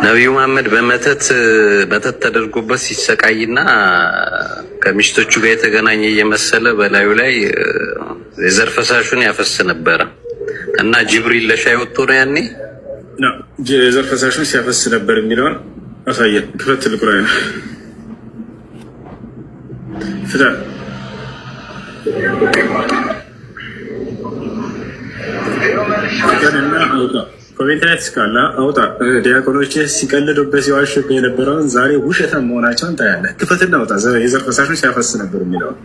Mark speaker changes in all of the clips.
Speaker 1: ነብዩ መሐመድ በመተት ተደርጎበት ሲሰቃይና ከሚስቶቹ ጋር የተገናኘ እየመሰለ በላዩ ላይ የዘር ፈሳሹን ያፈስ ነበረ እና ጅብሪል ለሻይ ወጥቶ ነው ያኔ
Speaker 2: የዘር ፈሳሹን ሲያፈስ ነበር የሚለውን አሳየን። ክፈት ትልቁ ላይ ነው ፍታ ፍታና አውጣ ኮሜንት ላይ እስካላ አውጣ። ዲያቆኖች ሲቀልዱበት ሲዋሹ የነበረውን ዛሬ ውሸታም መሆናቸውን ታያለህ። ክፈትና አውጣ። የዘር ፈሳሹን ሲያፈስ ነበር የሚለውን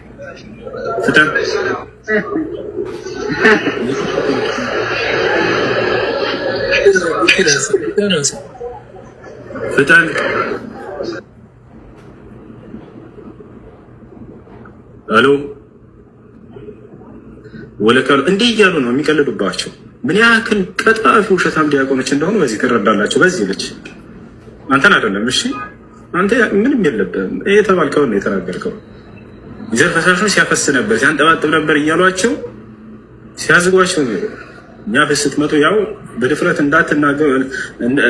Speaker 2: ፍታ ፍታን አሎ ወለካሉ እንዲህ እያሉ ነው የሚቀልዱባቸው። ምን ያክል ቀጣፊ ውሸታም ዲያቆኖች እንደሆኑ በዚህ ትረዳላችሁ። በዚህ ልጅ አንተን አይደለም እሺ፣ አንተ ምንም የለብህም። የተባልከውን ነው የተናገርከው። የዘር ፈሳሹን ሲያፈስ ነበር ሲያንጠባጥብ ነበር እያሏቸው ሲያዝጓቸው ነው። እኛ ስትመጡ ያው በድፍረት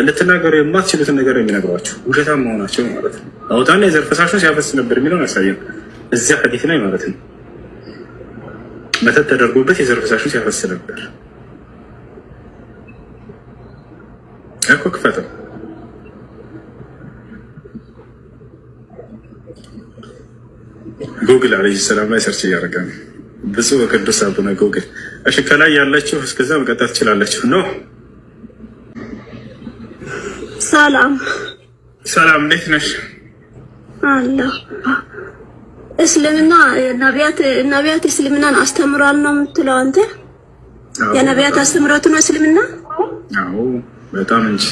Speaker 2: ልትናገሩ የማትችሉትን ነገር የሚነግሯቸው ውሸታም መሆናቸው ማለት ነው። አውጣና የዘር ፈሳሹን ሲያፈስ ነበር የሚለውን ያሳየን እዚያ ሐዲስ ላይ ማለት ነው። መተት ተደርጎበት የዘር ፈሳሹን ሲያፈስ ነበር እኮ። ክፈተው ጉግል አለይሂ ሰላም ላይ ሰርች እያደረገ ነው። ብፁዕ ወቅዱስ አቡነ ጉግል። እሺ ከላይ ያለችው እስከዛ መቀጠል ትችላለች። ነው
Speaker 3: ሰላም
Speaker 2: ሰላም፣ እንዴት ነሽ?
Speaker 3: አላህ እስልምና ነቢያት እስልምናን አስተምሯል ነው የምትለው አንተ? የነቢያት አስተምሮት ነው እስልምና?
Speaker 2: አዎ በጣም እንጂ።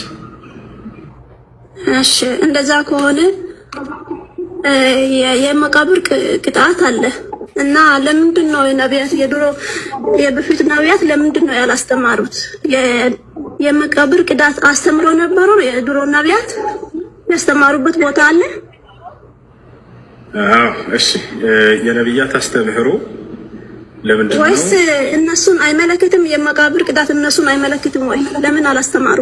Speaker 3: እሺ እንደዛ ከሆነ የመቃብር ቅጣት አለ እና ለምንድን ነው የነቢያት የበፊት ነቢያት ለምንድን ነው ያላስተማሩት? የመቃብር ቅጣት አስተምሮ ነበሩ የድሮ ነቢያት ያስተማሩበት ቦታ አለ?
Speaker 2: አዎ እሺ። የነቢያት አስተምህሮ ለምንድን ነው
Speaker 3: ወይስ እነሱን አይመለከትም? የመቃብር ቅጣት እነሱን አይመለከትም ወይ? ለምን አላስተማሩ?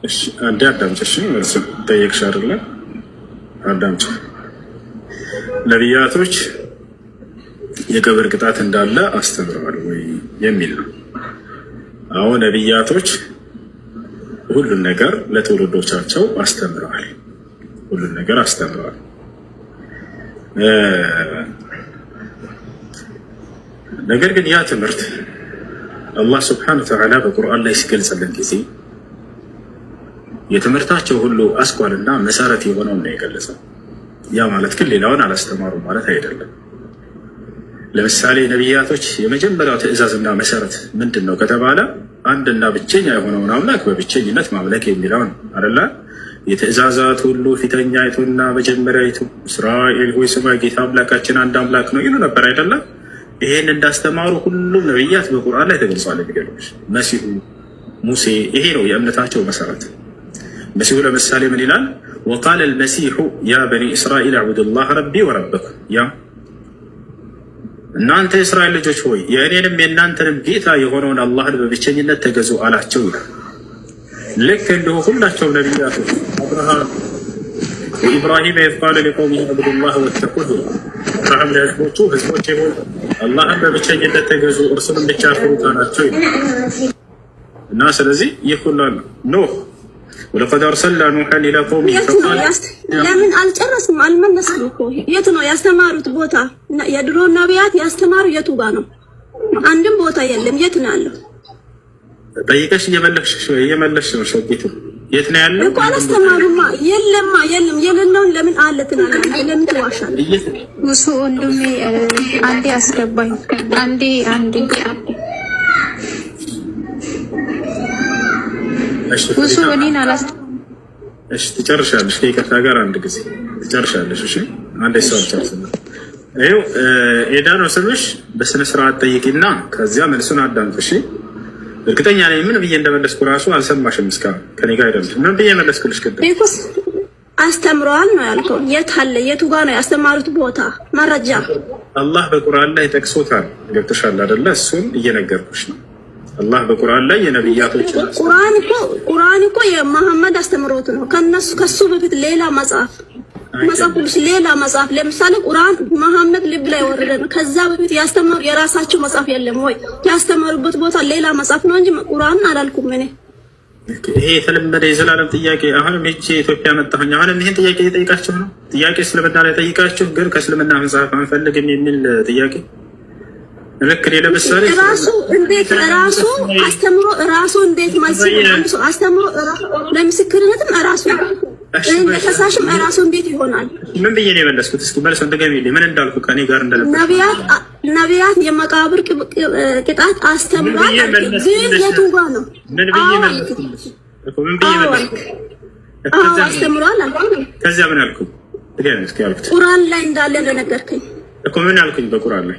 Speaker 2: እሺ አንዴ አዳምጪ። እሺ መልስ ጠየቅሽ አይደለ? አዳምጪ። ነቢያቶች የቀብር ቅጣት እንዳለ አስተምረዋል ወይ የሚል ነው። አዎ ነቢያቶች ሁሉን ነገር ለትውልዶቻቸው አስተምረዋል። ሁሉን ነገር አስተምረዋል። ነገር ግን ያ ትምህርት አላህ ስብሐነሁ ወተዓላ በቁርአን ላይ ሲገልጽልን ጊዜ የትምህርታቸው ሁሉ አስኳልና መሰረት የሆነውን ነው የገለጸው። ያ ማለት ግን ሌላውን አላስተማሩም ማለት አይደለም። ለምሳሌ ነቢያቶች የመጀመሪያው ትዕዛዝና መሰረት ምንድን ነው ከተባለ አንድና ብቸኛ የሆነውን አምላክ በብቸኝነት ማምለክ የሚለውን አይደለ? የትዕዛዛት ሁሉ ፊተኛይቱና መጀመሪያይቱ እስራኤል ሆይ ስማ ጌታ አምላካችን አንድ አምላክ ነው ይሉ ነበር አይደለም? ይሄን እንዳስተማሩ ሁሉም ነቢያት በቁርአን ላይ ተገልጿል። ቢገልጽ መሲሁ፣ ሙሴ፣ ይሄ ነው የእምነታቸው መሰረት። መሲሁ ለምሳሌ ምን ይላል? ወቃለ አልመሲሑ ያ በኒ እስራኤል አዕቡዱላህ ረቢ ወረበኩም፣ ያ እናንተ የእስራኤል ልጆች ሆይ የእኔንም የእናንተንም ጌታ የሆነውን አላህን በብቸኝነት ተገዙ አላቸው ይላል። ልክ እንዲሁ ሁላቸውም ነቢያቶች አብርሃም ወኢብራሂም ኢዝ ቃለ ሊቀውሚሂ አዕቡዱላህ ወተቁሁ፣ አብርሃም ለህዝቦቹ ህዝቦቼ ሆይ አላህን በብቸኝነት ተገዙ እርሱንም ብቻ ፍሩት አላቸው ይላል። እና ስለዚህ ይህ ሁሉ ኖህ ወለቀድ አርሰልና ኑሐን ኢላ ቀውሚሂ
Speaker 3: ለምን አልጨረስም? አልመለስም እኮ። የት ነው ያስተማሩት ቦታ? የድሮ ነቢያት ያስተማሩ የቱ ጋር ነው? አንድም ቦታ የለም። የት ነው ያለው?
Speaker 2: ጠይቀሽ እየመለስሽ ነው። ሸቂቱ የት ነው ያለው
Speaker 3: እኮ አላስተማሩማ። የለም የሌለውን ለምን አለ ትላለህ? ለምን ትዋሻለህ?
Speaker 4: ሙሱ ወንድሜ አንዴ አስገባኝ። አንዴ ሙሱ እኔን
Speaker 2: እሺ ትጨርሻለሽ። ከይቅርታ ጋር አንድ ጊዜ ትጨርሻለሽ። እሺ አንዴ ሰው ጨርስና ይኸው ኤዳ ነው ስልሽ በስነ ስርዓት ጠይቂና ከዚያ መልሱን አዳምጪ። እሺ እርግጠኛ ነኝ ምን ብዬ እንደመለስኩ ራሱ አልሰማሽም። እስካሁን ከኔ ጋር አይደለም። ምን ብዬ መለስኩልሽ? ቅድም
Speaker 3: አስተምረዋል ነው ያልከው። የት አለ? የቱ ጋር ነው ያስተማሩት ቦታ? መረጃ
Speaker 2: አላህ በቁርአን ላይ ጠቅሶታል። ገብቶሻል አይደለ? እሱን እየነገርኩሽ ነው። አላህ በቁርአን ላይ የነብያቶች
Speaker 3: ቁርአን እኮ የመሐመድ አስተምሮት ነው። ከሱ በፊት ሌላ መጽሐፍ ቅዱስ ሌላ መጽሐፍ ለምሳሌ ቁርአን መሐመድ ልብ ላይ ወረደ ነው። ከዛ በፊት ያስተማሩ የራሳቸው መጽሐፍ የለም ወይ? ያስተማሩበት ቦታ ሌላ መጽሐፍ ነው እንጂ ቁርአን አላልኩም እኔ።
Speaker 2: ይሄ የተለመደ የዘላለም ጥያቄ አሁንም እቺ ኢትዮጵያ መጣሁኝ አሁንም ይሄን ጥያቄ እየጠይቃችሁ ነው። ጥያቄ እስልምና ላይ ጠይቃችሁ ግን ከእስልምና መጽሐፍ አንፈልግም የሚል ጥያቄ ልክ ለምሳሌ
Speaker 3: ራሱ እንዴት ራሱ አስተምሮ ራሱ እንዴት ማይሰማው አስተምሮ ለምስክርነትም ራሱ ለከሳሽም ራሱ እንዴት ይሆናል?
Speaker 2: ምን ብዬ ነው የመለስኩት? እስኪ መልስ እንደገሚልኝ ምን እንዳልኩ ከኔ ጋር እንደነበረ
Speaker 3: ነቢያት የመቃብር ቅጣት አስተምሯል። ግን የቱ ጋር ነው?
Speaker 2: ምን ብዬ መለስኩት? ምን ብዬ መለስኩት?
Speaker 3: አስተምሯል አልኩ።
Speaker 2: ከዛ ምን አልኩ? እስኪ ያልኩት
Speaker 3: ቁርአን ላይ እንዳለ ለነገርከኝ
Speaker 2: እኮ ምን አልኩኝ? በቁርአን ላይ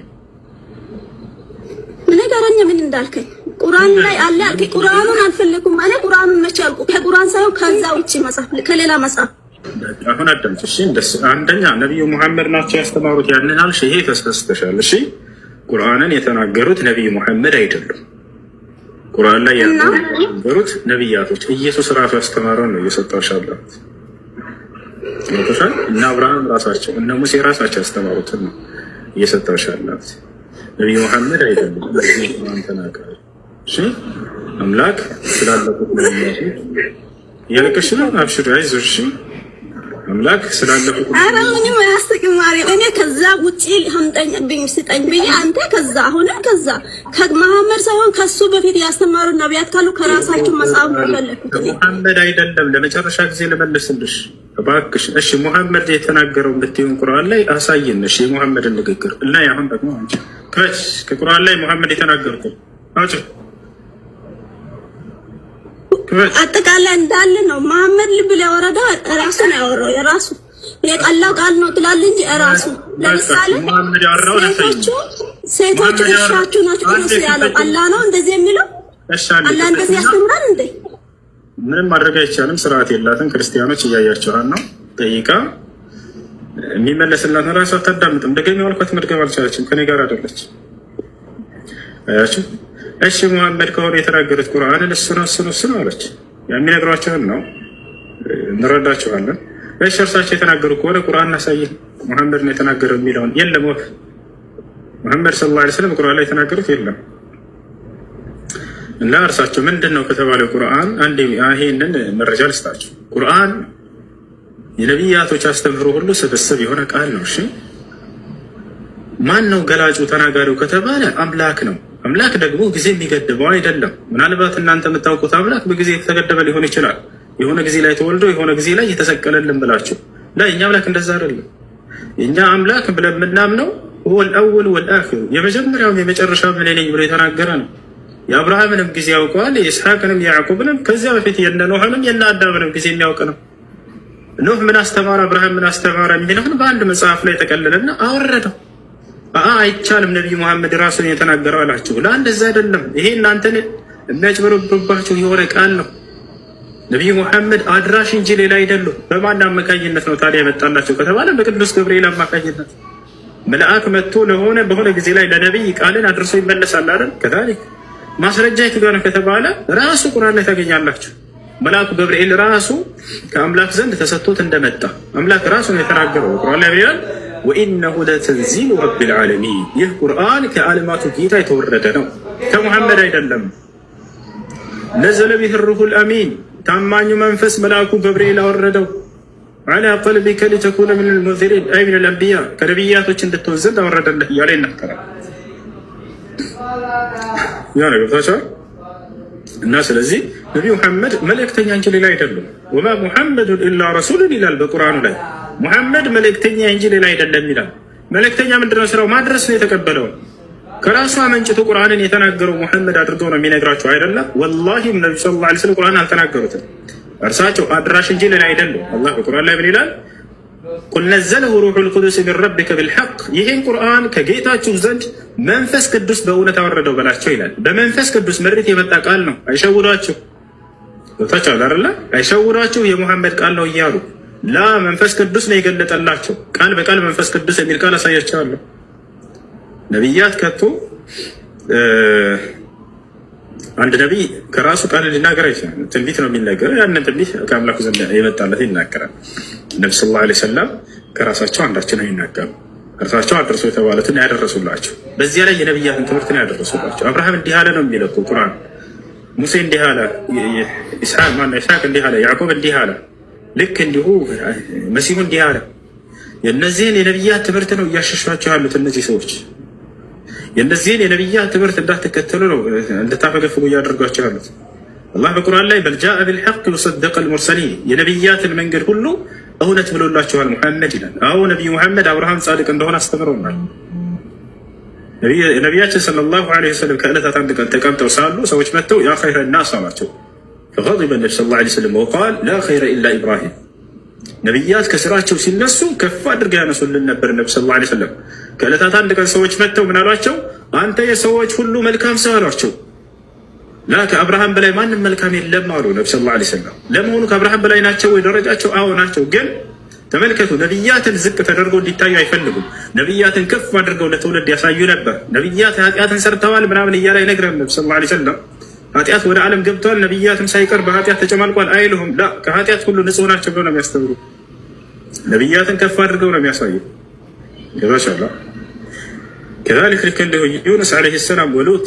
Speaker 3: ምን ነገረኝ? ምን እንዳልከኝ ቁርአን ላይ አለ አልከኝ። ቁርአኑን አልፈለኩም ማለት ቁርአኑን መቼ አልኩ? ከቁርአን ሳይሆን ከዛ ውጪ መጽሐፍ ከሌላ መጽሐፍ
Speaker 2: አሁን አዳምጪ። እሺ አንደኛ ነብዩ መሐመድ ናቸው ያስተማሩት ያንን አልሽ፣ ይሄ ተሳስተሻል። እሺ ቁርአንን የተናገሩት ነብዩ መሐመድ አይደሉም። ቁርአን ላይ የተናገሩት ነብያቶች ኢየሱስ ራሱ ያስተማረውን ነው እየሰጣሻለሁ። እና አብርሃም ራሳቸው እነ ሙሴ ራሳቸው ያስተማሩትን ነው እየሰጣሻለሁ። ነብዩ መሐመድ አይደሉም። ቁርአን ተናገረ። እሺ አምላክ ስላለበት ነብያቶች የልክሽ ነው። አብሽሪ አይዞሽ። አምላክ ስላለበት
Speaker 3: አረ ምንም አያስቅም ማርያም። እኔ ከዛ ውጪ ሀምጠኝብኝ ስጠኝ ብዬ አንተ ከዛ አሁንም ከዛ ከመሐመድ ሳይሆን ከሱ በፊት ያስተማሩ ነብያት ካሉ ከራሳቸው መጽሐፍ ነው ፈለኩት።
Speaker 2: መሐመድ አይደለም። ለመጨረሻ ጊዜ ልመልስልሽ እባክሽ። እሺ መሐመድ የተናገረው ብትይውን ቁርአን ላይ አሳይን። እሺ የመሐመድን ንግግር እና አሁን ደግሞ አንቺ ከቁርአን ላይ መሐመድ የተናገሩት አውጭ
Speaker 3: አጠቃላይ እንዳለ ነው። መሐመድ ልብ ላይ ወረዳ ራሱ ነው ያወራው። የራሱ የቀላው ቃል ነው ትላል እንጂ ራሱ ለምሳሌ ሴቶቹ እርሻችሁ ናቸው ነው ያለው። አላህ ነው እንደዚህ የሚለው። አላህ እንደዚህ ያስተምራል እንዴ?
Speaker 2: ምንም ማድረግ አይቻልም። ስርዓት የላትም። ክርስቲያኖች እያያቸዋል ነው ጠይቃ የሚመለስላት ራሱ አታዳምጥም። እንደገና ያልኳት መድገም አልቻለችም። ከኔ ጋር አይደለች። አያችሁ? እሺ መሐመድ ከሆነ የተናገሩት ቁርአንን እሱ ነው አለች። የሚነግሯቸውን ነው እንረዳቸዋለን። እሺ እርሳቸው የተናገሩ ከሆነ ቁርአን አሳየን። መሐመድ ነው የተናገረው የሚለውን የለም። መሐመድ ሰለላሁ ዐለይሂ ወሰለም ቁርአን ላይ የተናገሩት የለም። እና እርሳቸው ምንድን ነው ከተባለ ቁርአን አንድ ይሄንን መረጃ ልስጣችሁ። ቁርአን የነቢያቶች አስተምህሮ ሁሉ ስብስብ የሆነ ቃል ነው። እሺ ማን ነው ገላጩ ተናጋሪው ከተባለ አምላክ ነው። አምላክ ደግሞ ጊዜ የሚገድበው አይደለም። ምናልባት እናንተ የምታውቁት አምላክ በጊዜ የተገደበ ሊሆን ይችላል። የሆነ ጊዜ ላይ ተወልዶ የሆነ ጊዜ ላይ የተሰቀለልን ብላችሁ ላይ የኛ አምላክ እንደዛ አይደለም። የኛ አምላክ ብለን የምናምነው ወል አወል ወል አኺር የመጀመሪያውም የመጨረሻውም እኔ ነኝ ብሎ የተናገረ ነው። የአብርሃምንም ጊዜ ያውቀዋል፣ የኢስሐቅንም የያዕቆብንም ከዚያ በፊት የነ ኖህንም የነ አዳምንም ጊዜ የሚያውቅ ነው። ኖህ ምን አስተማረ፣ አብርሃም ምን አስተማረ የሚለውን በአንድ መጽሐፍ ላይ ተቀለለና አወረደው። አይቻልም ነብዩ መሐመድ ራሱን የተናገረው አላችሁ። ለአንደዛ አይደለም። ይሄ እናንተን የሚያጭበረብሩባችሁ የሆነ ቃል ነው። ነብዩ መሐመድ አድራሽ እንጂ ሌላ አይደሉም። በማን አማካኝነት ነው ታዲያ የመጣላቸው ከተባለ በቅዱስ ገብርኤል አማካኝነት መልአክ መጥቶ በሆነ ጊዜ ላይ ለነብይ ቃልን አድርሶ ይመለሳል አይደል? ከታሪክ ማስረጃ የቱ ጋር ነው ከተባለ ራሱ ቁርአን ላይ ታገኛላችሁ። መልአኩ ገብርኤል ራሱ ከአምላክ ዘንድ ተሰጥቶት እንደመጣ አምላክ ራሱ ነው የተናገረው። ቁርአን ላይ ይላል ወኢነሁ ለተንዚሉ ረቢል ዓለሚን። ይህ ቁርአን ከዓለማቱ ጌታ የተወረደ ነው፣ ከሙሐመድ አይደለም። ነዘለ ቢሂ ሩሑል አሚን፣ ታማኙ መንፈስ መልአኩ ገብርኤል አወረደው። ዐላ ቀልቢከ ሊተኩነ ሚነል ሙንዚሪን አይ ሚነል አንቢያ፣ ከነቢያቶች እንድትሆን ዘንድ አወረደልህ እያለ ይናገራል። ያ ነው ገብታችኋል። እና ስለዚህ ነቢዩ መሐመድ መልእክተኛ እንጂ ሌላ አይደለም። ወማ ሙሐመዱን ኢላ ረሱሉን ይላል በቁርአኑ ላይ። ሙሐመድ መልእክተኛ እንጂ ሌላ አይደለም ይላል። መልእክተኛ ምንድነው ስራው? ማድረስ ነው የተቀበለው። ከራሱ አመንጭቶ ቁርአንን የተናገረው ሙሐመድ አድርገው ነው የሚነግራቸው አይደለም። ወላሂ ነብዩ ሰለላሁ ዐለይሂ ወሰለም ቁርአን አልተናገሩትም። እርሳቸው አድራሽ እንጂ ሌላ አይደለም። አላህ በቁርአን ላይ ምን ይላል? ቁል ነዘለሁ ሩሑል ቁዱስ ሚን ረቢከ ቢልሐቅ፣ ይህን ቁርአን ከጌታችሁ ዘንድ መንፈስ ቅዱስ በእውነት አወረደው በላቸው ይላል። በመንፈስ ቅዱስ ምሪት የመጣ ቃል ነው። አይሸውዷችሁ። ወታቻው አይደለ? አይሸውዷችሁ የሙሐመድ ቃል ነው እያሉ ላ መንፈስ ቅዱስ ነው የገለጠላቸው። ቃል በቃል መንፈስ ቅዱስ የሚል ቃል አሳያቸዋለሁ። ነቢያት ከቶ አንድ ነቢይ ከራሱ ቃል ሊናገር አይችልም። ትንቢት ነው የሚናገር። ያንን ትንቢት ከአምላኩ ዘንድ የመጣለት ይናገራል። ነቢ ሰለላሁ ዐለይሂ ወሰለም ከራሳቸው አንዳችን አይናገሩ። እርሳቸው አድርሶ የተባሉትን ያደረሱላቸው። በዚያ ላይ የነቢያትን ትምህርት ነው ያደረሱላቸው። አብርሃም እንዲህ አለ ነው የሚለው ቁርአን። ሙሴ እንዲህ አለ፣ ኢስሐቅ እንዲህ አለ፣ ያዕቆብ እንዲህ አለ። ልክ እንዲሁ መሲሁ እንዲህ አለ። የእነዚህን የነቢያት ትምህርት ነው እያሸሿቸው ያሉት እነዚህ ሰዎች። የእነዚህን የነቢያት ትምህርት እንዳትከተሉ ነው እንድታፈገፍጉ እያደርጓቸው ያሉት። አላህ በቁርአን ላይ በልጃአ ቢልሐቅ ወሰደቀ አልሙርሰሊን፣ የነቢያትን መንገድ ሁሉ እውነት ብሎላችኋል ሙሐመድ ይላል። አዎ ነቢዩ ሙሐመድ አብርሃም ጻድቅ እንደሆነ አስተምረውናል። ነቢያችን ሰለላሁ ዐለይሂ ወሰለም ከዕለታት አንድ ቀን ተቀምጠው ሳሉ ሰዎች መጥተው ያ ኸይረ ናስ አሏቸው። ፈገዲበ ነቢ ሰለላሁ ዐለይሂ ወሰለም ወቃል ላ ኸይረ ኢላ ኢብራሂም። ነቢያት ከስራቸው ሲነሱ ከፍ አድርገው ያነሱልን ነበር ነቢ ሰለላሁ ዐለይሂ ወሰለም። ከዕለታት አንድ ቀን ሰዎች መጥተው ምን አሏቸው? አንተ የሰዎች ሁሉ መልካም ሰው አሏቸው። ላ ከአብርሃም በላይ ማንም መልካም የለም አሉ ነቢ ሰለላሁ ዐለይሂ ወሰለም። ለመሆኑ ከአብርሃም በላይ ናቸው ወይ ደረጃቸው? አዎ ናቸው። ግን ተመልከቱ፣ ነቢያትን ዝቅ ተደርገው እንዲታዩ አይፈልጉም። ነቢያትን ከፍ አድርገው ለትውልድ ያሳዩ ነበር። ነቢያት ኃጢአትን ሰርተዋል ምናምን እያለ አይነግረም ነቢ ሰለላሁ ዐለይሂ ወሰለም። ኃጢአት ወደ ዓለም ገብተዋል፣ ነቢያትም ሳይቀር በኃጢአት ተጨማልቋል አይልሁም። ላ ከኃጢአት ሁሉ ንጹህ ናቸው ብለው ነው የሚያስተምሩ። ነቢያትን ከፍ አድርገው ነው የሚያሳዩ። ገባሻላ? ከዛሊክ ልክ እንዲሁ ዩኑስ ዐለይሂ ሰላም ወሉጥ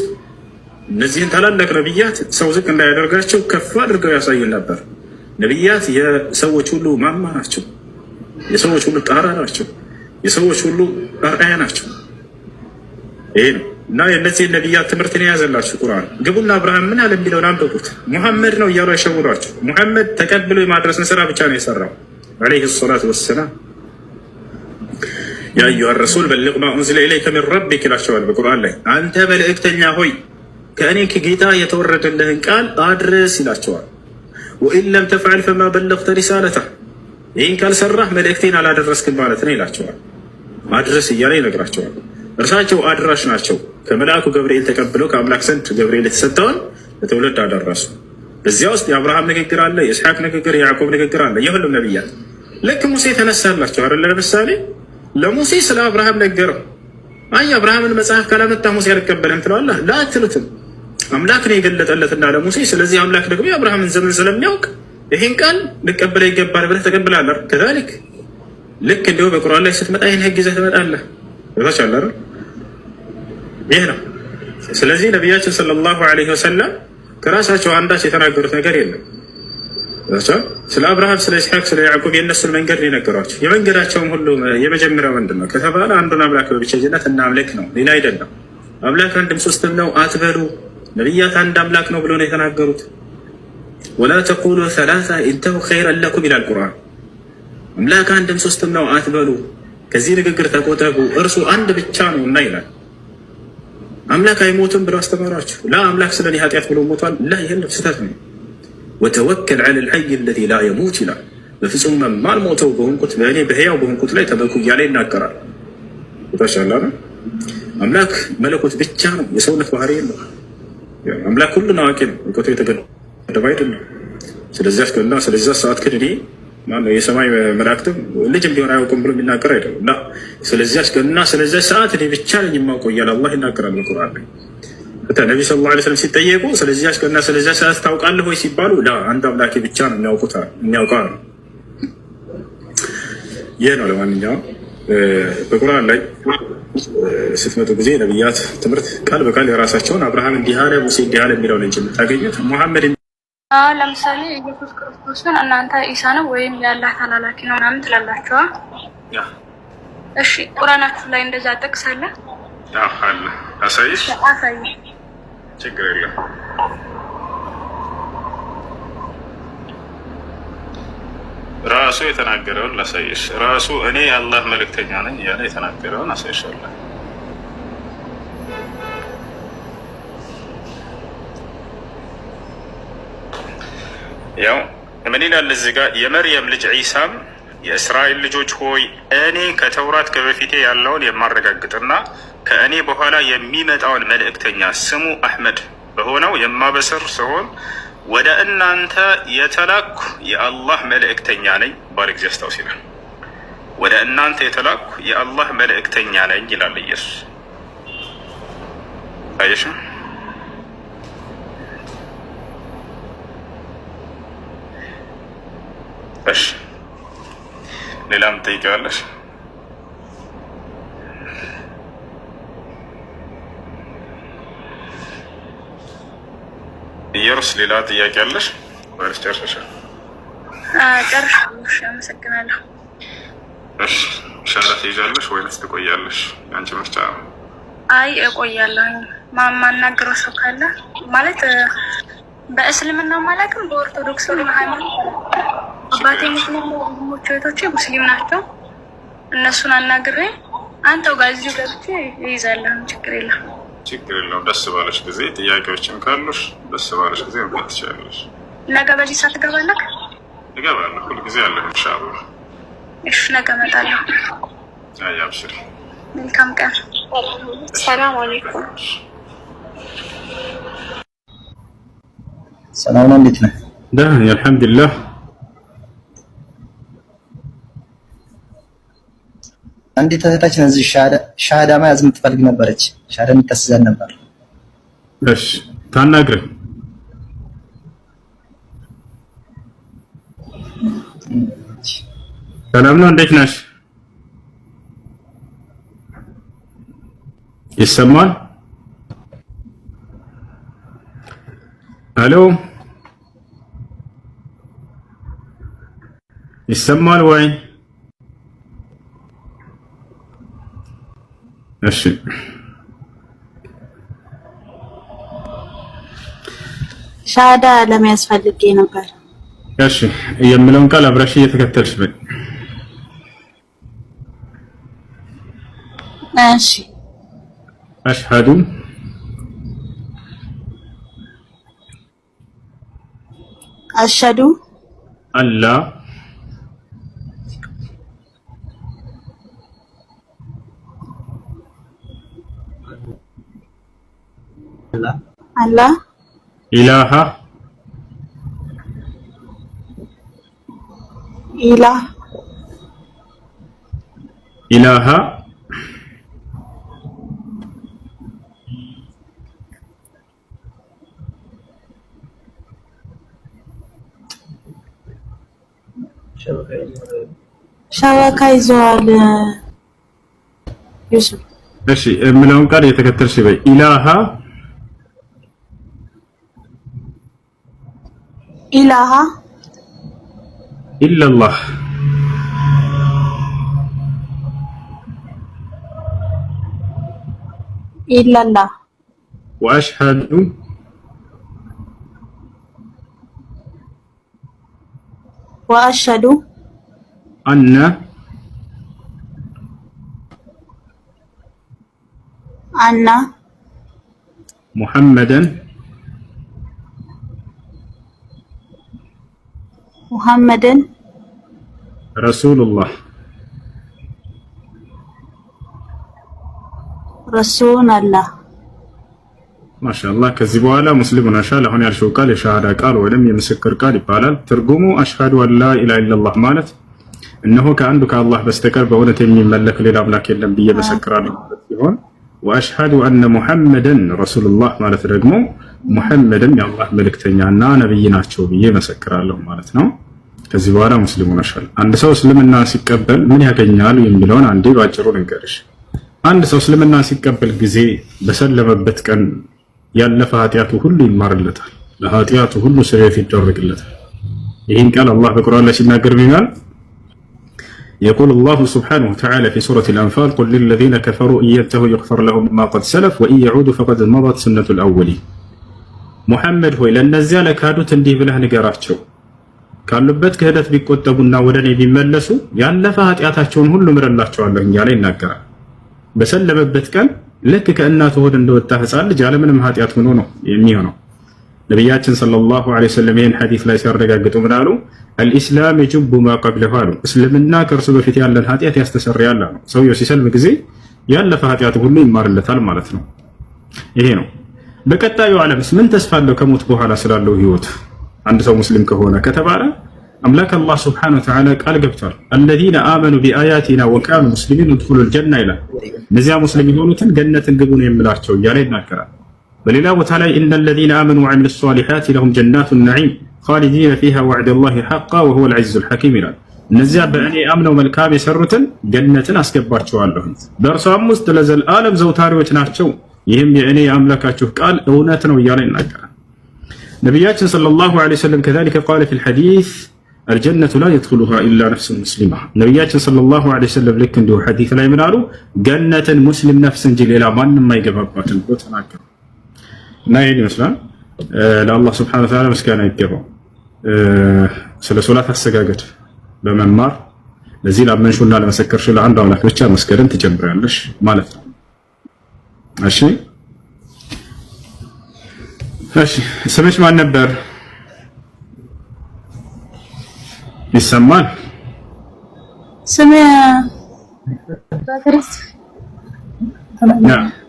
Speaker 2: እነዚህን ታላላቅ ነቢያት ሰው ዝቅ እንዳያደርጋቸው ከፍ አድርገው ያሳዩን ነበር። ነቢያት የሰዎች ሁሉ ማማ ናቸው። የሰዎች ሁሉ ጣራ ናቸው። የሰዎች ሁሉ አርአያ ናቸው። ይሄ ነው እና የእነዚህን ነቢያት ትምህርትን የያዘላችሁ ቁርአን ግቡና አብርሃም ምን አለ የሚለውን አንብቡት። ሙሐመድ ነው እያሉ አይሸውዷቸው። ሙሐመድ ተቀብሎ የማድረስን ስራ ብቻ ነው የሰራው ዐለይሂ ሰላቱ ወሰላም። ያ አዩሃ ረሱል በልግ ማ ኡንዚለ ኢለይከ ሚን ረቢክ ይላቸዋል በቁርአን ላይ። አንተ መልእክተኛ ሆይ ከእኔ ከጌታ የተወረደልህን ቃል አድርስ ይላቸዋል። ወኢን ለም ተፍዐል ፈማ በለግተ ሪሳለተህ፣ ይህን ካልሰራህ መልእክቴን አላደረስክም ማለት ነው ይላቸዋል። አድርስ እያለ ይነግራቸዋል። እርሳቸው አድራሽ ናቸው። ከመልአኩ ገብርኤል ተቀብለው ከአምላክ ዘንድ ገብርኤል የተሰጠውን ለትውልድ አደረሱ። በዚያ ውስጥ የአብርሃም ንግግር አለ፣ የኢስሐቅ ንግግር፣ የያዕቆብ ንግግር አለ፣ የሁሉም ነቢያት። ልክ ሙሴ ተነሳላቸው አይደለ? ለምሳሌ ለሙሴ ስለ አብርሃም ነገረው። አይ አብርሃምን መጽሐፍ ካላመጣ ሙሴ አልቀበልም ትለዋለህ? ላ አትሉትም። አምላክ ነው የገለጠለትና ለሙሴ። ስለዚህ አምላክ ደግሞ የአብርሃምን ዘመን ስለሚያውቅ ይህን ቃል ልቀበለ ይገባል ብለህ ተቀብላለህ። ከዛሊክ ልክ እንዲሁ በቁርአን ላይ ስትመጣ ይህን ህግ ይዘህ ትመጣለህ። ታቻለ ይህ ነው። ስለዚህ ነቢያችን ሰለላሁ ዐለይሂ ወሰለም ከራሳቸው አንዳች የተናገሩት ነገር የለም። ስለ አብርሃም፣ ስለ ኢስሐቅ፣ ስለ ያዕቆብ የእነሱን መንገድ ነው የነገሯቸው። የመንገዳቸውም ሁሉ የመጀመሪያው ምንድን ነው ከተባለ አንዱን አምላክ በብቸኝነት እናምልክ ነው፣ ሌላ አይደለም። አምላክ አንድም ሶስትም ነው አትበሉ። ነቢያት አንድ አምላክ ነው ብሎ ነው የተናገሩት። ወላ ተቁሉ ሰላሳ ኢንተሁ ኸይረን ለኩም ይላል ቁርአን። አምላክ አንድም ሶስትም ነው አትበሉ፣ ከዚህ ንግግር ተቆጠቡ፣ እርሱ አንድ ብቻ ነው እና ይላል። አምላክ አይሞትም ብሎ አስተማሯቸው። ላ አምላክ ስለኔ ኃጢአት ብሎ ሞቷል። ላ ይህን ስህተት ነው። ወተወከል ዐለል ሐይ አለዚ ላ የሙት ይላል። በፍጹም ማልሞተው በሆንኩት በእኔ በህያው በሆንኩት ላይ ተመኩ እያለ ይናገራል። ታሻላ አምላክ መለኮት ብቻ ነው፣ የሰውነት ባህሪ የለው። አምላክ ሁሉን አዋቂ ነው፣ እውቀቱ የተገደበ አይደለም። ስለዚህ አስከና ስለዚህ ሰዓት ክድኔ ማነው የሰማይ መላእክትም ልጅም ቢሆን አያውቁም ብሎ የሚናገር አይደለም። እና ስለዚህ አስከና ስለዚህ ሰዓት እኔ ብቻ ነኝ የማውቀው እያለ አላህ ይናገራል በቁርአን ላይ። ነቢ ሰለላሁ ዐለይሂ ወሰለም ሲጠየቁ ስለዚህ አስከና ስለዚህ ሰዓት ታውቃለህ ወይ ሲባሉ ላ አንድ አምላክ ብቻ ነው የሚያውቀው ነው። ይህ ነው። ለማንኛውም በቁርአን ላይ ስትመጡ ጊዜ ነቢያት ትምህርት ቃል በቃል የራሳቸውን አብርሃም እንዲህ አለ፣ ሙሴ እንዲህ አለ የሚለውን እንጂ የምታገኙት ሙሐመድ
Speaker 4: ለምሳሌ ኢየሱስ ክርስቶስን እናንተ ኢሳ ነው ወይም የአላህ ተላላኪ ነው ምናምን ትላላችኋ። እሺ ቁርአናችሁ ላይ እንደዛ ጥቅስ አለ?
Speaker 2: አለ። አሳይሽ?
Speaker 4: አሳይ።
Speaker 2: ችግር የለም። ራሱ የተናገረውን ላሳይሽ። ራሱ እኔ የአላህ መልእክተኛ ነኝ እያለ የተናገረውን አሳይሻለሁ። ያው ምን ይላል እዚህ ጋር? የመርየም ልጅ ዒሳም የእስራኤል ልጆች ሆይ እኔ ከተውራት ከበፊቴ ያለውን የማረጋግጥና ከእኔ በኋላ የሚመጣውን መልእክተኛ ስሙ አሕመድ በሆነው የማበስር ሲሆን ወደ እናንተ የተላኩ የአላህ መልእክተኛ ነኝ። ባለ ጊዜ አስታውስ ይላል። ወደ እናንተ የተላኩ የአላህ መልእክተኛ ነኝ ይላል ኢየሱስ። አየሽ? እሺ ሌላም ትጠይቂዋለሽ? ኢየሩስ ሌላ ጥያቄ አለሽ ወይስ ጨርሰሻል?
Speaker 4: ጨርሻለሁ። አመሰግናለሁ።
Speaker 2: እሺ ሻራ ትይዣለሽ ወይስ ትቆያለሽ? አንቺ ምርጫ ነው።
Speaker 4: አይ እቆያለሁ። ማናገረው ሰው ካለ ማለት በእስልምና ማለትም በኦርቶዶክስ ሃይማኖት አባቴ ሙስሊም ነው፣ ወንድሞቼ እህቶቼ ሙስሊም ናቸው። እነሱን አናግሬ አንተው ጋር እዚሁ ገብቼ እይዛለሁ። ችግር የለም።
Speaker 2: ችግር የለውም። ደስ ባለሽ ጊዜ ጥያቄዎችም ካሉሽ ደስ ባለሽ ጊዜ መግባት ትችላለሽ።
Speaker 4: ነገ በዚህ ሰዓት ትገባለህ?
Speaker 2: እገባለሁ። ሁልጊዜ አለሁ ኢንሻአላህ።
Speaker 4: እሺ ነገ እመጣለሁ።
Speaker 2: አይ አብሽሪ።
Speaker 4: መልካም ቀን። ሰላም አለይኩም።
Speaker 5: ሰላም ነው። እንዴት ነህ?
Speaker 2: ደህና ነኝ አልሐምዱሊላህ።
Speaker 5: አንዲት እህታችን እዚህ ሻሃዳ መያዝ የምትፈልግ ነበረች። ሻሃዳ የምታስይዘን ነበር።
Speaker 2: እሺ ታናግረኝ። ሰላም ነው። እንዴት ነሽ? ይሰማል? ሄሎ ይሰማል ወይ? እሺ
Speaker 6: ሻሃዳ ለመያዝ ፈልጌ ነበር።
Speaker 2: እሺ የምለውን ቃል አብረሽ እየተከተልሽ በይ።
Speaker 6: እሺ
Speaker 2: አሽሃዱ
Speaker 6: አሽሀዱ
Speaker 2: አላ
Speaker 6: አላ
Speaker 2: ኢላሃ ኢላሃ
Speaker 6: ሸበካ ይዘዋል ዩሱፍ።
Speaker 2: እሺ የምለውን ቃል እየተከተልሽ በይ። ኢላሃ
Speaker 6: ኢላሃ
Speaker 2: ኢላላህ
Speaker 6: ኢላላህ
Speaker 2: ወአሽሀዱ
Speaker 6: ወአሽሀዱ
Speaker 2: አነ ሙሐመደን ረሱሉላህ
Speaker 6: ረሱላላህ።
Speaker 2: ማሻአላህ። ከዚህ በኋላ ሙስሊም ሆነሻል። አሁን ያልሽው ቃል የሻሃዳ ቃል ወይም የምስክር ቃል ይባላል። ትርጉሙ አሽሀዱ አላ ኢላሀ ኢለላህ ማለት እነሆ ከአንዱ ከአላህ በስተቀር በእውነት የሚመለክ ሌላ አምላክ የለም ብዬ መሰክራለሁ ማለት ሲሆን፣ ወአሽሀዱ አነ ሙሐመደን ረሱሉላህ ማለት ደግሞ ሙሐመድም የአላህ መልእክተኛና ነብይ ናቸው ብዬ መሰክራለሁ ማለት ነው። ከዚህ በኋላ ሙስሊም ሆነሻል። አንድ ሰው እስልምና ሲቀበል ምን ያገኛል የሚለውን አንዴ ባጭሩ ልንገርሽ። አንድ ሰው እስልምና ሲቀበል ጊዜ በሰለመበት ቀን ያለፈ ኃጢአቱ ሁሉ ይማርለታል፣ ለኃጢአቱ ሁሉ ስርየት ይደረግለታል። ይህን ቃል አላህ በቁርአን ላይ ሲናገር ይላል يقول الله سبحانه وتعالى في سورة الأنفال قل للذين كفروا إن ينتهوا يغفر لهم ما قد سلف وإن يعودوا فقد مضت سنة الأولين محمد هو لنزال كادوت انديه بله نقراتشو ካሉበት ክህደት ቢቆጠቡና ወደኔ ቢመለሱ ያለፈ ኃጢአታቸውን ሁሉ ምረላቸዋለሁ እያለ ይናገራል። በሰለመበት ቀን ልክ ከእናቱ ሆድ እንደወጣ ሕፃን ልጅ ያለምንም ኃጢአት ሆኖ ነው የሚሆነው። ነቢያችን ሰለላሁ ዐለይሂ ወሰለም ይህን ሐዲስ ላይ ሲያረጋግጡ ምን አሉ? አልኢስላም የጅቡ ማ ቀብለሁ አሉ። እስልምና ከእርሱ በፊት ያለን ኃጢአት ያስተሰርያል አሉ። ሰውየው ሲሰልም ጊዜ ያለፈ ኃጢአቱ ሁሉ ይማርለታል ማለት ነው። ይሄ ነው። በቀጣዩ ዓለምስ ምን ተስፋ አለው ከሞት በኋላ ስላለው ህይወት? አንድ ሰው ሙስሊም ከሆነ ከተባለ አምላክ አላህ ሱብሓነሁ ወተዓላ ቃል ገብቷል። አለዚነ አመኑ ቢአያቲና ወካኑ ሙስሊሚን ይድኹሉል ጀና ይላል። እነዚያ ሙስሊም የሆኑትን ገነትን ግቡ ነው የምላቸው እያለ ይናገራል። በሌላ ቦታ ላይ ኢነለዚነ አመኑ ወዐሚሉ ሷሊሓቲ ለሁም ጀናቱ ነዒም خالدين فيها وعد الله حقا وهو العزيز الحكيم ይላል። እነዚያ በእኔ አምነው መልካም የሰሩትን ገነትን አስገባቸዋለሁ በእርሷም ውስጥ ለዘላለም ዘውታሪዎች ናቸው ይህም የእኔ የአምላካችሁ ቃል እውነት ነው እያለ ይናገራል። ነቢያችን ሰለላሁ ዐለይሂ ወሰለም كذلك قال في الحديث الجنة لا يدخلها إلا نفس مسلمة ነቢያችን ሰለላሁ ዐለይሂ ወሰለም ልክ እንዲሁ ሐዲስ ላይ ምን አሉ? ገነትን ሙስሊም ነፍስ እንጂ ሌላ ማንም አይገባባትም ብሎ ተናገሩ። እና ይሄን ይመስላል። ለአላህ ሱብሓነሁ ወተዓላ ምስጋና ይገባው። ስለ ሶላት አሰጋገድ በመማር ለዚህ ላመንሹና ለመሰከርሹ ለአንድ አምላክ ብቻ መስገድን ትጀምራለሽ ማለት ነው። እሺ እሺ፣ ስምሽ ማን ነበር? ይሰማል?
Speaker 6: ስሜ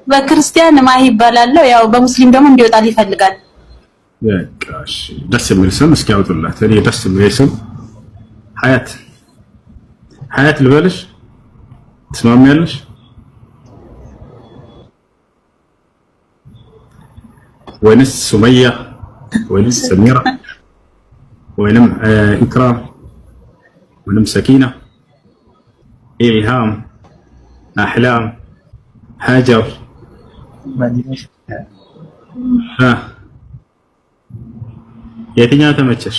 Speaker 6: በክርስቲያን ማሂ ይባላል። ያው በሙስሊም ደግሞ እንዲወጣል ይፈልጋል።
Speaker 2: በቃሽ፣ ደስ የሚል ስም እስኪ ያውጡላት። እኔ ደስ የሚል ስም ሀያት ልበልሽ? ትስማሚያለሽ? ወይንስ ሱመያ ወይንስ ሰሚራ ወይንም ኢክራም ወይንም ሰኪና ኢልሃም አህላም ሀጀር የትኛው ተመቸሽ?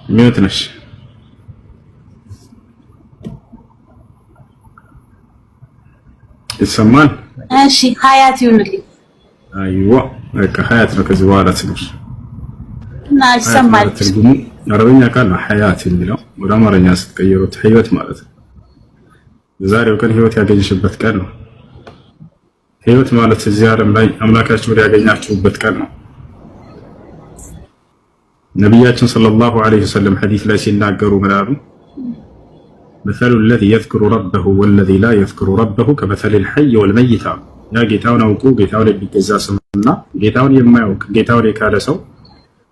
Speaker 2: ሚውት ነሽ። ይሰማል?
Speaker 6: እሺ ሀያት ይሁንልኝ።
Speaker 2: አይዋ በቃ ሀያት ነው ከዚህ በኋላ ትግር
Speaker 6: እና ይሰማል።
Speaker 2: ትርጉሙ አረበኛ ቃል ነው ሀያት የሚለው ወደ አማርኛ ስትቀይሩት ህይወት ማለት ነው። ዛሬው ቀን ህይወት ያገኘሽበት ቀን ነው። ህይወት ማለት እዚህ ዓለም ላይ አምላካችሁን ያገኛችሁበት ቀን ነው። ነቢያችን ሰለላሁ ዐለይሂ ወሰለም ሐዲስ ላይ ሲናገሩ ምን አሉ? مثل الذي يذكر ربه والذي لا يذكر ربه كمثل الحي والميت ያ ጌታውን አውቆ ጌታውን የሚገዛ ሰውና ጌታውን የማያውቅ ጌታውን የካደ ሰው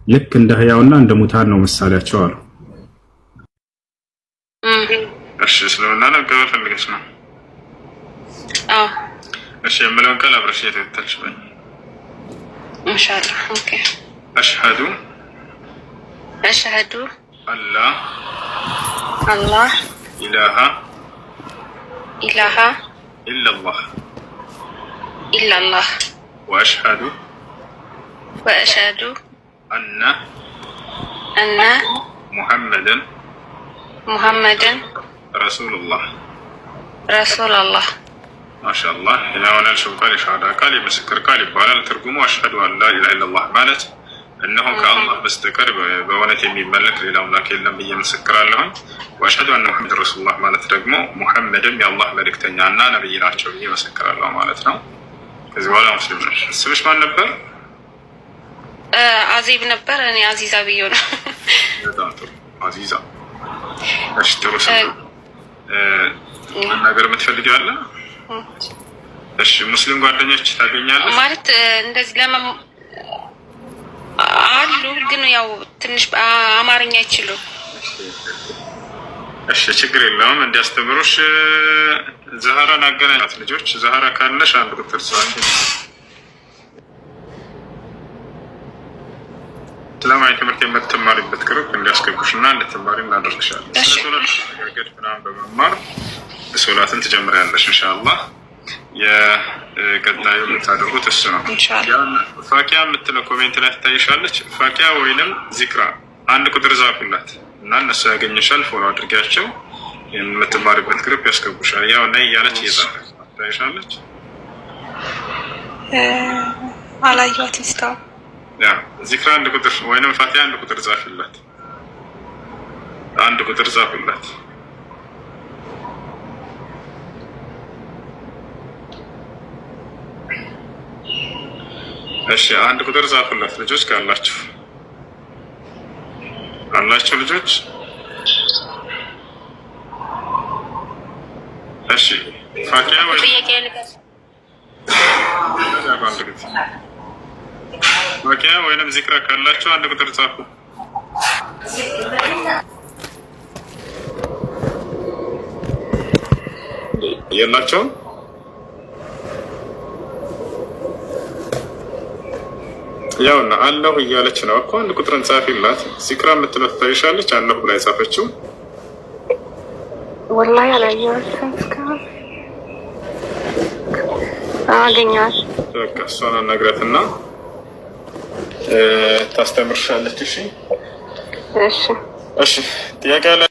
Speaker 2: ልክ እንደ ህያውና እንደ ሙታን ነው ምሳሌያቸው አሉ። እሺ ስለሆነ ለቀበል ፈልገሽ ነው?
Speaker 4: አዎ
Speaker 2: እሺ የምለውን ቃል አብረሽ የተከተልሽ በይ
Speaker 4: ኢንሻአላህ። ኦኬ
Speaker 2: አሽሀዱ አላህ ኢላሃ ኢላላህ ወአሽሀዱ አነ ሙሐመደን ረሱሉላህ ማሻአላህ። ይናውን ያልሽው ቃል የሻሃዳ ቃል የምስክር ቃል ይባላል። ትርጉሙ አሽሀዱ አን ላ ኢላሃ ኢለላህ ማለት እነሆ ከአላህ በስተቀር በእውነት የሚመለክ ሌላ አምላክ የለም ብዬ ምስክራለሁ። ወአሽሀዱ አነ ሙሐመድ ረሱሉላህ ማለት ደግሞ ሙሐመድም የአላህ መልእክተኛና ነብይ ናቸው ብዬ ምስክራለሁ ማለት ነው። ከዚህ በኋላ ሙስሊም ነሽ። ስምሽ ማን ነበር?
Speaker 4: አዚብ ነበር። እኔ አዚዛ ብዬው ነው።
Speaker 2: በጣም ጥሩ አዚዛ። እሺ ጥሩ ስም ነገር የምትፈልጊው አለ? እሺ ሙስሊም ጓደኞች ታገኛለሽ
Speaker 4: ማለት እንደዚህ አሉ ግን ያው ትንሽ አማርኛ አይችሉም።
Speaker 2: እሺ ችግር የለውም እንዲያስተምሩሽ ዛህራን አገናኛት። ልጆች ዛህራ ካለሽ አንድ ቁጥር ሰዓት እስላማዊ ትምህርት የምትማሪበት ግሩፕ እንዲያስገቡሽና እንድትማሪ እናደርግሻለን። ስለዚህ አገድ ምናምን በመማር ሶላትን ትጀምሪያለሽ ኢንሻአላህ። የቀጣዩ የምታደርጉት እሱ ነው ኢንሻአላህ። ፋኪያ የምትለው ኮሜንት ላይ ትታይሻለች። ፋኪያ ወይንም ዚክራ አንድ ቁጥር ዛፉላት እና እነሱ ያገኙሻል። ፎሎ አድርጊያቸው። የምትማሪበት ግሩፕ ያስገቡሻል። ያው ነይ ያለች እየጻፈች ትታይሻለች።
Speaker 4: አላየኋት እስካሁን።
Speaker 2: ያ ዚክራ አንድ ቁጥር ወይንም ፋኪያ አንድ ቁጥር ዛፉላት። አንድ ቁጥር ዛፉላት። እሺ አንድ ቁጥር ጻፉላት ልጆች ካላችሁ ልጆች። እሺ ፋኪያ ወይ ፋኪያ ወይንም ዚክራ ካላችሁ አንድ ቁጥር ጻፉ። የላቸውም ያውና አለሁ እያለች ነው እኮ። አንድ ቁጥርን ጻፊላት። ዚክራ የምትለው ትታይሻለች። አለሁ ብላ የጻፈችው
Speaker 4: ወላሂ አላየኋትም እስካሁን። አገኘኋት።
Speaker 2: በቃ እሷን አናግራትና ታስተምርሻለች። እሺ እሺ እሺ። ጥያቄ አለ?